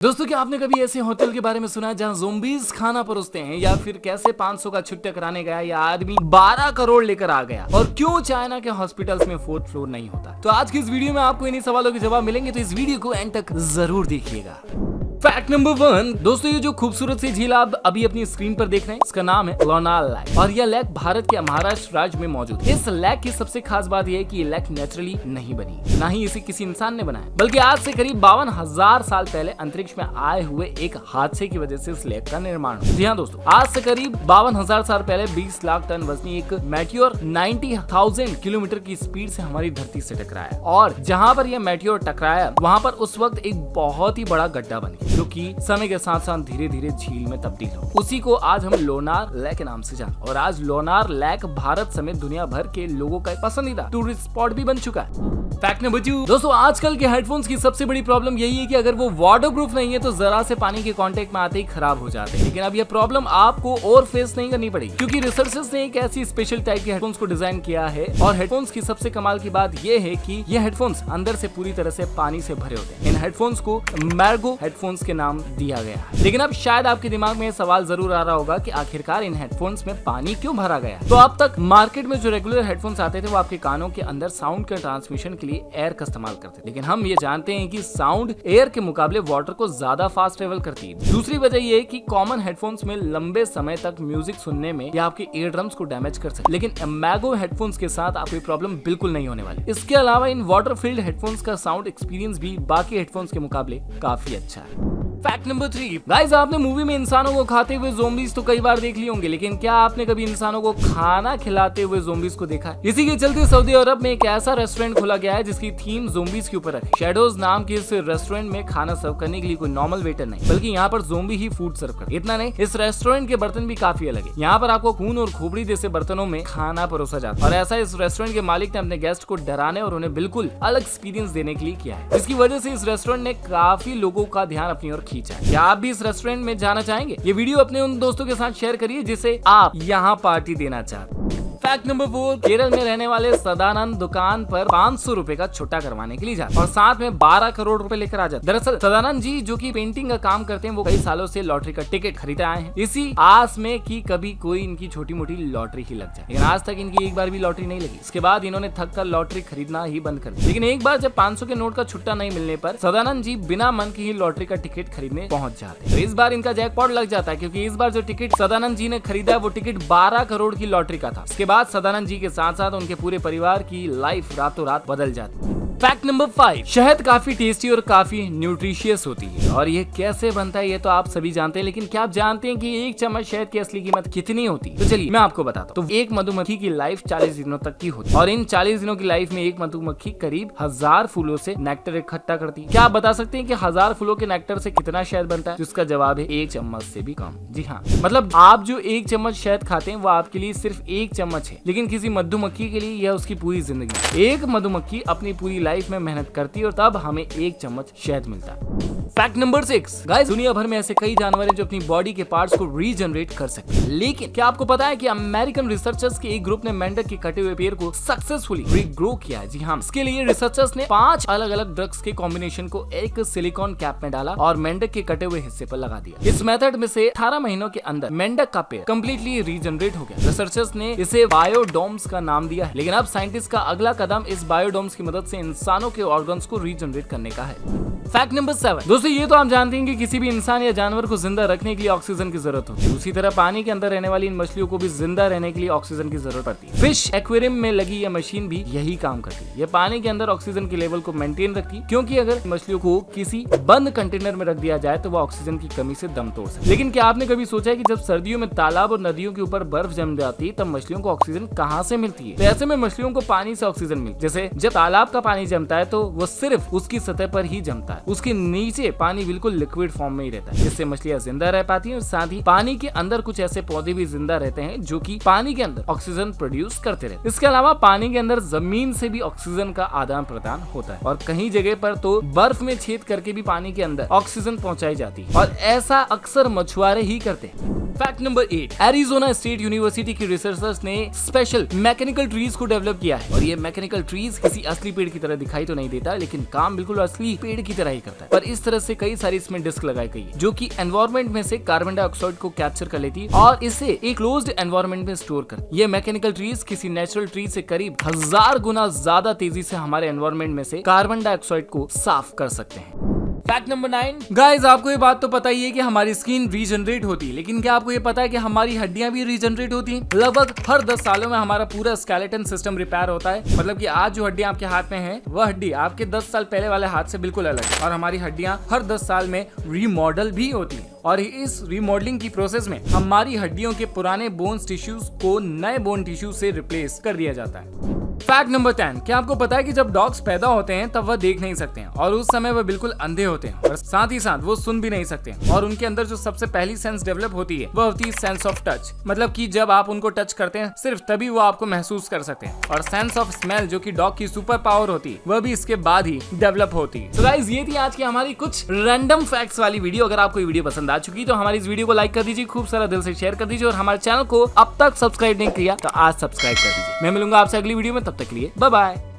दोस्तों, क्या आपने कभी ऐसे होटल के बारे में सुना है जहां ज़ोंबीज खाना परोसते हैं, या फिर कैसे 500 का छुट्टा कराने गया या आदमी 12 करोड़ लेकर आ गया, और क्यों चाइना के हॉस्पिटल्स में 4th फ्लोर नहीं होता। तो आज की इस वीडियो में आपको इन्हीं सवालों के जवाब मिलेंगे, तो इस वीडियो को एंड तक जरूर देखिएगा। फैक्ट नंबर 1, दोस्तों, ये जो खूबसूरत सी झील आप अभी अपनी स्क्रीन पर देख रहे हैं, इसका नाम है लोनार लेक, और यह लेक भारत के महाराष्ट्र राज्य में मौजूद है। इस लेक की सबसे खास बात यह है कि ये लेक नेचुरली नहीं बनी, ना ही इसे किसी इंसान ने बनाया, बल्कि आज से करीब 52,000 साल पहले अंतरिक्ष में आए हुए एक हादसे की वजह से इस लेक का निर्माण हुआ। जी हाँ दोस्तों, आज से करीब 52,000 साल पहले 20 लाख टन वजनी एक मेटियोर 90,000 किलोमीटर की स्पीड से हमारी धरती से टकराया, और जहाँ पर यह मेटियोर टकराया वहाँ पर उस वक्त एक बहुत ही बड़ा गड्ढा बन गया, जो कि समय के साथ साथ धीरे धीरे झील में तब्दील हो। उसी को आज हम लोनार लेक के नाम से जानते हैं, और आज लोनार लेक भारत समेत दुनिया भर के लोगों का पसंदीदा टूरिस्ट स्पॉट भी बन चुका है। फैक्ट नंबर 2, दोस्तों, आजकल के हेडफोन्स की सबसे बड़ी प्रॉब्लम यही है कि अगर वो वाटरप्रूफ नहीं है तो जरा से पानी के कांटेक्ट में आते ही खराब हो जाते हैं। लेकिन अब यह प्रॉब्लम आपको और फेस नहीं करनी पड़ेगी, क्योंकि रिसर्चर्स ने एक ऐसी स्पेशल टाइप के हेडफोन्स को डिजाइन किया है। और हेडफोन्स की सबसे कमाल की बात यह है कि ये हेडफोन्स अंदर से पूरी तरह से पानी से भरे होते हैं। इन हेडफोन्स को मैर्गो हेडफोन्स के नाम दिया गया है। लेकिन अब शायद आपके दिमाग में सवाल जरूर आ रहा होगा कि आखिरकार इन हेडफोन्स में पानी क्यों भरा गया। तो अब तक मार्केट में जो रेगुलर हेडफोन्स आते थे वो आपके कानों के अंदर साउंड के ट्रांसमिशन के लिए एयर का इस्तेमाल करते थे, लेकिन हम ये जानते हैं कि साउंड एयर के मुकाबले वाटर को ज्यादा फास्ट ट्रेवल करती है। दूसरी वजह ये है कि कॉमन हेडफोन्स में लंबे समय तक म्यूजिक सुनने में या आपके ईयर ड्रम्स को डैमेज कर सकते, लेकिन मैगो हेडफोन्स के साथ आपको प्रॉब्लम बिल्कुल नहीं होने वाली। इसके अलावा इन वाटर फील्ड हेडफोन्स का साउंड एक्सपीरियंस भी बाकी हेडफोन्स के मुकाबले काफी अच्छा है। फैक्ट नंबर 3, गाइस, आपने मूवी में इंसानों को खाते हुए ज़ोंबीज तो कई बार देख लिए होंगे, लेकिन क्या आपने कभी इंसानों को खाना खिलाते हुए ज़ोंबीज को देखा है? इसी के चलते सऊदी अरब में एक ऐसा रेस्टोरेंट खोला गया है जिसकी थीम ज़ोंबीज के ऊपर रखी। शैडोज नाम के इस रेस्टोरेंट में खाना सर्व करने के लिए कोई नॉर्मल वेटर नहीं, बल्कि यहाँ पर ज़ोंबी ही फूड सर्व करते। इतना नहीं, इस रेस्टोरेंट के बर्तन भी काफी अलग है। यहाँ पर आपको खून और खोपड़ी जैसे बर्तनों में खाना परोसा जाता है, और ऐसा इस रेस्टोरेंट के मालिक ने अपने गेस्ट को डराने और उन्हें बिल्कुल अलग एक्सपीरियंस देने के लिए किया है। इसकी वजह से इस रेस्टोरेंट ने काफी लोगों का ध्यान अपनी ओर खींचा है। क्या आप भी इस रेस्टोरेंट में जाना चाहेंगे? ये वीडियो अपने उन दोस्तों के साथ शेयर करिए जिसे आप यहाँ पार्टी देना चाहते हैं। फैक्ट नंबर 4, केरल में रहने वाले सदानंद दुकान पर 500 रुपए का छुट्टा करवाने के लिए जाते और साथ में 12 करोड़ रुपए लेकर आ जाते। दरअसल सदानंद जी, जो कि पेंटिंग का काम करते हैं, वो कई सालों से लॉटरी का टिकट खरीदते आए हैं, इसी आस में कि कभी कोई इनकी छोटी मोटी लॉटरी ही लग जाए। लेकिन आज तक इनकी एक बार भी लॉटरी नहीं लगी। इसके बाद इन्होंने थक कर लॉटरी खरीदना ही बंद कर दिया। लेकिन एक बार जब 500 के नोट का छुट्टा नहीं मिलने पर सदानंद जी बिना मन के ही लॉटरी का टिकट खरीदने पहुंच जाते। तो इस बार इनका जैकपॉट लग जाता है, क्योंकि इस बार जो टिकट सदानंद जी ने खरीदा वो टिकट 12 करोड़ की लॉटरी का था। इसके बाद सदानंद जी के साथ साथ उनके पूरे परिवार की लाइफ रातों रात बदल जाती है। फैक्ट नंबर 5, शहद काफी टेस्टी और काफी न्यूट्रिशियस होती है, और ये कैसे बनता है ये तो आप सभी जानते हैं, लेकिन क्या आप जानते हैं कि एक चम्मच शहद की असली कीमत कितनी होती है? तो चलिए मैं आपको बताता हूँ। तो एक मधुमक्खी की लाइफ 40 दिनों तक की होती है, और इन 40 दिनों की लाइफ में एक मधुमक्खी करीब 1000 फूलों से नेक्टर इकट्ठा करती है। क्या आप बता सकते हैं कि 1000 फूलों के नेक्टर से कितना शहद बनता है? जिसका जवाब है 1 चम्मच से भी कम। जी हाँ, मतलब आप जो 1 चम्मच शहद खाते हैं वो आपके लिए सिर्फ 1 चम्मच है, लेकिन किसी मधुमक्खी के लिए यह उसकी पूरी जिंदगी। एक मधुमक्खी अपनी पूरी लाइफ में मेहनत करती है और तब हमें 1 चम्मच शहद मिलता है। फैक्ट नंबर 6, गाइस, दुनिया भर में ऐसे कई जानवर हैं जो अपनी बॉडी के पार्ट्स को रीजनरेट कर सकते हैं, लेकिन क्या आपको पता है कि अमेरिकन रिसर्चर्स के एक ग्रुप ने मेंढक के कटे हुए पैर को सक्सेसफुली रीग्रो किया है? जी हाँ, इसके लिए रिसर्चर्स ने 5 अलग अलग ड्रग्स के कॉम्बिनेशन को एक सिलिकॉन कैप में डाला और मेंढक के कटे हुए हिस्से पर लगा दिया। इस मेथड में से 18 महीनों के अंदर मेंढक का पैर कंप्लीटली रीजनरेट हो गया। रिसर्चर्स ने इसे बायोडोम्स का नाम दिया है, लेकिन अब साइंटिस्ट का अगला कदम इस बायोडोम्स की मदद से इंसानों के ऑर्गन्स को रीजनरेट करने का है। फैक्ट नंबर 7, दोस्तों, ये तो आप जानते हैं कि किसी भी इंसान या जानवर को जिंदा रखने के लिए ऑक्सीजन की जरूरत होती है। उसी तरह पानी के अंदर रहने वाली इन मछलियों को भी जिंदा रहने के लिए ऑक्सीजन की जरूरत पड़ती है। फिश एक्वेरियम में लगी यह मशीन भी यही काम करती है। यह पानी के अंदर ऑक्सीजन के लेवल को मेंटेन रखती है, क्योंकि अगर मछलियों को किसी बंद कंटेनर में रख दिया जाए तो वह ऑक्सीजन की कमी से दम तोड़ सकती है। लेकिन क्या आपने कभी सोचा है कि जब सर्दियों में तालाब और नदियों के ऊपर बर्फ जम जाती है तब मछलियों को ऑक्सीजन कहाँ से मिलती है? तो ऐसे में मछलियों को पानी से ऑक्सीजन मिलती है। जैसे जब तालाब का पानी जमता है तो वो सिर्फ उसकी सतह पर ही जमता है, उसके नीचे पानी बिल्कुल लिक्विड फॉर्म में ही रहता है, जिससे मछलियां जिंदा रह पाती हैं। और साथ ही पानी के अंदर कुछ ऐसे पौधे भी जिंदा रहते हैं जो कि पानी के अंदर ऑक्सीजन प्रोड्यूस करते रहते हैं। इसके अलावा पानी के अंदर जमीन से भी ऑक्सीजन का आदान प्रदान होता है, और कहीं जगह पर तो बर्फ में छेद करके भी पानी के अंदर ऑक्सीजन पहुंचाई जाती है, और ऐसा अक्सर मछुआरे ही करते हैं। Fact number 8, Arizona state university की रिसर्चर्स ने स्पेशल मैकेनिकल ट्रीज को डेवलप किया है। और ये मैकेनिकल ट्रीज किसी असली पेड़ की तरह दिखाई तो नहीं देता, लेकिन काम बिल्कुल असली पेड़ की तरह ही करता है। पर इस तरह से कई सारी इसमें डिस्क लगाई गई है जो कि एनवायरमेंट में से कार्बन डाइऑक्साइड को कैप्चर कर लेती है और इसे एक क्लोज्ड एनवायरमेंट में स्टोर कर। ये मैकेनिकल ट्रीज किसी नेचुरल ट्री से करीब 1000 गुना ज्यादा तेजी से हमारे एनवायरमेंट में से कार्बन डाइऑक्साइड को साफ कर सकते हैं। फैक्ट नंबर 9, गाइस आपको ये बात तो पता ही है कि हमारी स्किन रीजनरेट होती है, लेकिन क्या आपको ये पता है कि हमारी हड्डियां भी रीजनरेट होती हैं? लगभग हर 10 सालों में हमारा पूरा स्केलेटन सिस्टम रिपेयर होता है। मतलब कि आज जो हड्डियां आपके हाथ में है वह हड्डी आपके 10 साल पहले वाले हाथ से बिल्कुल अलग है। और हमारी हड्डियां हर 10 साल में रीमॉडल भी होती है और इस रीमॉडलिंग की प्रोसेस में हमारी हड्डियों के पुराने बोन्स टिश्यूज को नए बोन टिश्यू से रिप्लेस कर दिया जाता है। फैक्ट नंबर 10, क्या आपको पता है कि जब डॉग्स पैदा होते हैं तब वह देख नहीं सकते हैं और उस समय वह बिल्कुल अंधे होते हैं और साथ ही साथ वो सुन भी नहीं सकते हैं। और उनके अंदर जो सबसे पहली सेंस डेवलप होती है वह होती है सेंस ऑफ टच। मतलब कि जब आप उनको टच करते हैं सिर्फ तभी वो आपको महसूस कर सकते हैं। और सेंस ऑफ स्मेल जो कि डॉग की सुपर पावर होती है वह भी इसके बाद ही डेवलप होती है। सो गाइस ये थी आज की हमारी कुछ रैंडम फैक्ट्स वाली वीडियो। अगर आपको ये वीडियो पसंद आ चुकी तो हमारी इस वीडियो को लाइक कर दीजिए, खूब सारा दिल से शेयर कर दीजिए और हमारे चैनल को अब तक सब्सक्राइब नहीं किया तो आज सब्सक्राइब कर दीजिए। मैं मिलूंगा आपसे अगली वीडियो में, तब तक के लिए बाय बाय।